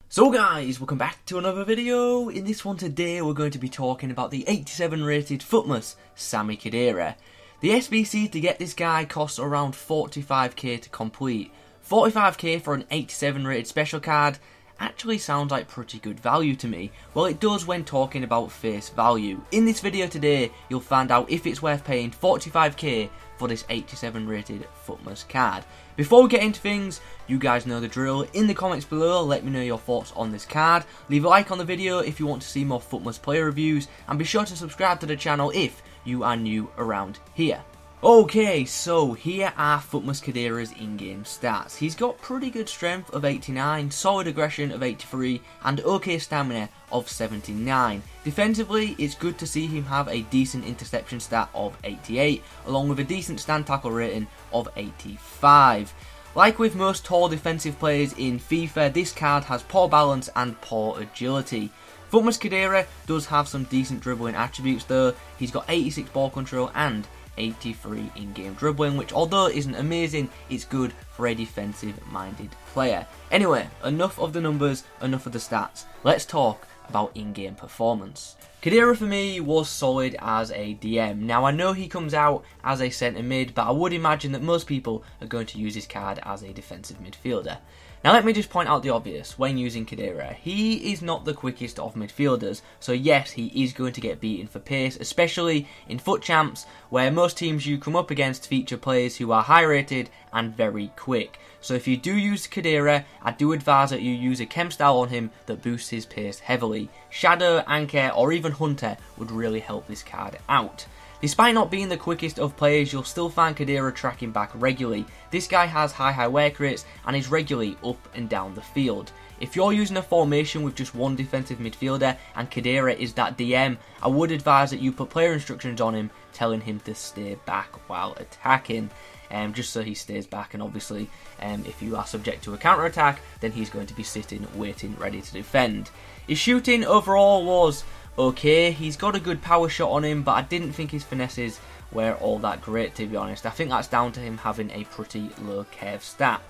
So guys, welcome back to another video. In this one today we're going to be talking about the 87 rated FUTMAS Khedira. The SBC to get this guy costs around 45k to complete. 45k for an 87 rated special card actually sounds like pretty good value to me. Well, it does when talking about face value. In this video today you'll find out if it's worth paying 45k for this 87 rated FUTMAS card. Before we get into things, you guys know the drill. In the comments below, let me know your thoughts on this card. Leave a like on the video if you want to see more FUTMAS player reviews, and be sure to subscribe to the channel if you are new around here. Okay, so here are FUTMAS Khedira's in-game stats. He's got pretty good strength of 89, solid aggression of 83, and okay stamina of 79. Defensively, it's good to see him have a decent interception stat of 88, along with a decent stand tackle rating of 85. Like with most tall defensive players in FIFA, this card has poor balance and poor agility. FUTMAS Khedira does have some decent dribbling attributes though. He's got 86 ball control and 83 in-game dribbling, which although isn't amazing, it's good for a defensive-minded player. Anyway, enough of the numbers, enough of the stats. Let's talk about in-game performance. Khedira for me was solid as a DM. Now I know he comes out as a centre mid, but I would imagine that most people are going to use his card as a defensive midfielder. Now let me just point out the obvious when using Khedira. He is not the quickest of midfielders, so yes, he is going to get beaten for pace, especially in FUT Champs, where most teams you come up against feature players who are high rated and very quick. So if you do use Khedira, I do advise that you use a chem style on him that boosts his pace heavily. Shadow, Anchor or even Hunter would really help this card out. Despite not being the quickest of players, you'll still find Khedira tracking back regularly. This guy has high work rates and is regularly up and down the field. If you're using a formation with just one defensive midfielder and Khedira is that DM, I would advise that you put player instructions on him telling him to stay back while attacking. Just so he stays back, and obviously if you are subject to a counter attack, then he's going to be sitting waiting ready to defend. His shooting overall was okay. He's got a good power shot on him, but I didn't think his finesses were all that great, to be honest. I think that's down to him having a pretty low curve stat.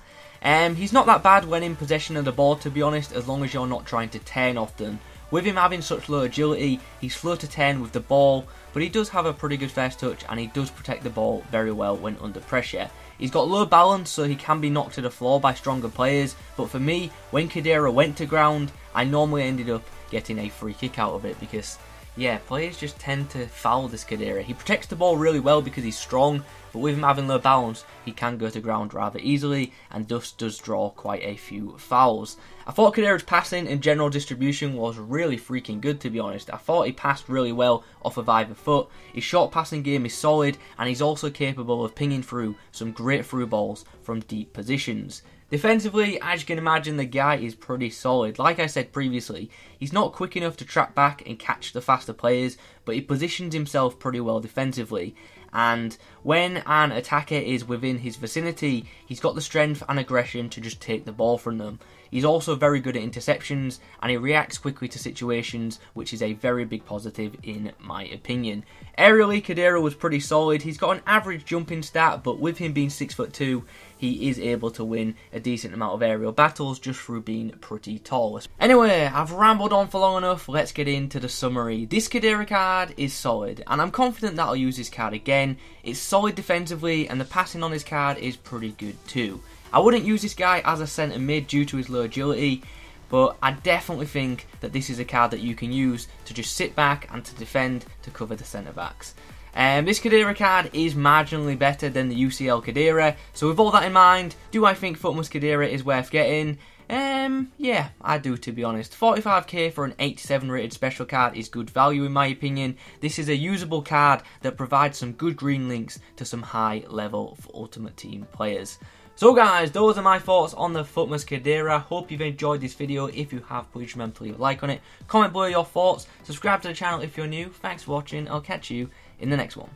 He's not that bad when in possession of the ball, to be honest, as long as you're not trying to turn often. With him having such low agility, he's slow to turn with the ball, but he does have a pretty good first touch and he does protect the ball very well when under pressure. He's got low balance, so he can be knocked to the floor by stronger players, but for me, when Khedira went to ground, I normally ended up getting a free kick out of it because, yeah, players just tend to foul this Khedira. He protects the ball really well because he's strong, but with him having low balance, he can go to ground rather easily and thus does draw quite a few fouls. I thought Khedira's passing and general distribution was really freaking good, to be honest. I thought he passed really well off of either foot. His short passing game is solid and he's also capable of pinging through some great through balls from deep positions. Defensively, as you can imagine, the guy is pretty solid. Like I said previously, he's not quick enough to track back and catch the faster players, but he positions himself pretty well defensively. And when an attacker is within his vicinity, he's got the strength and aggression to just take the ball from them. He's also very good at interceptions and he reacts quickly to situations, which is a very big positive in my opinion. Aerially, Khedira was pretty solid. He's got an average jumping stat, but with him being 6'2", he is able to win a decent amount of aerial battles just through being pretty tall. Anyway, I've rambled on for long enough, let's get into the summary. This Khedira card is solid, and I'm confident that I'll use this card again. It's solid defensively, and the passing on this card is pretty good too. I wouldn't use this guy as a centre mid due to his low agility, but I definitely think that this is a card that you can use to just sit back and to defend to cover the centre backs. This Khedira card is marginally better than the UCL Khedira, so with all that in mind, do I think FUTMAS Khedira is worth getting? Yeah, I do, to be honest. 45k for an 87 rated special card is good value in my opinion. This is a usable card that provides some good green links to some high level Ultimate Team players. So guys, those are my thoughts on the FUTMAS Khedira. Hope you've enjoyed this video. If you have, please remember to leave a like on it. Comment below your thoughts. Subscribe to the channel if you're new. Thanks for watching. I'll catch you in the next one.